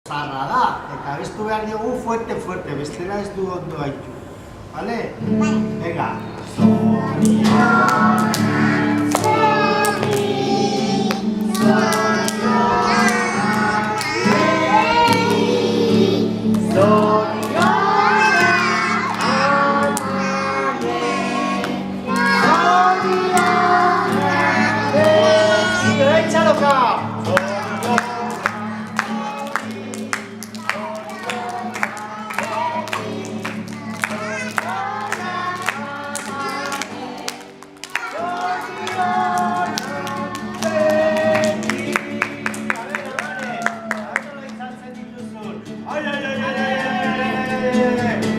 Zarra da, eta bestu behar diogu fuerte, bestela ez du ondo haitu. Vale? Venga.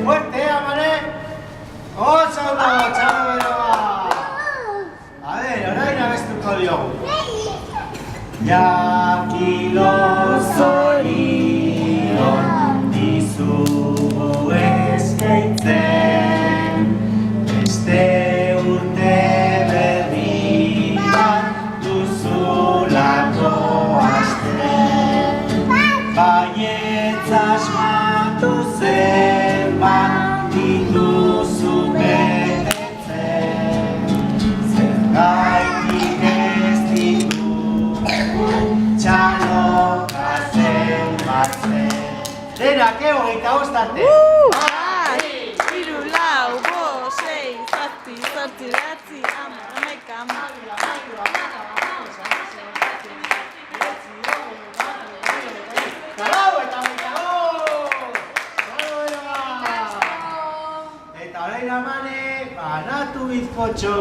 Fuerte, amane. Oso ondo, txalo bero bat. A ver, orain abestuko diogu. Jakilo zorion dizugu eskaitzen, beste urte berri bat duzulako hasten. Baietz asmatu zenbat dituzu betetzen, zergaitik ez ditugu txaloka zenbatzen. Denak, hogeita bostarte! Bat, hiru, lau, bost, sei, zazpi, zortzi, bederatzi, hamar, hamaika, hamabi, eta orain amane, banatu bizkotxo!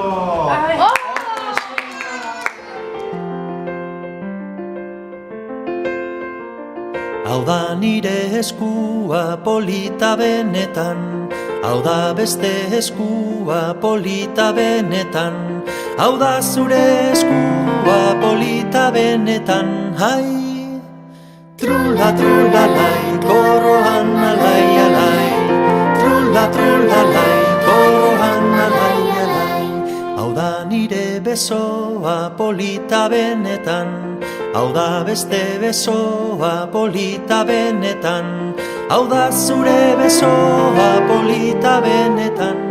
Hau da nire eskua polita benetan, hau da beste eskua polita benetan, hau da zure eskua polita benetan, hai! Trula, trula, lai, koroan alai, alai, trula, trula, lai, koroan alai, alai, hau da nire besoa polita benetan, hau da beste besoa polita benetan, hau da zure besoa polita benetan.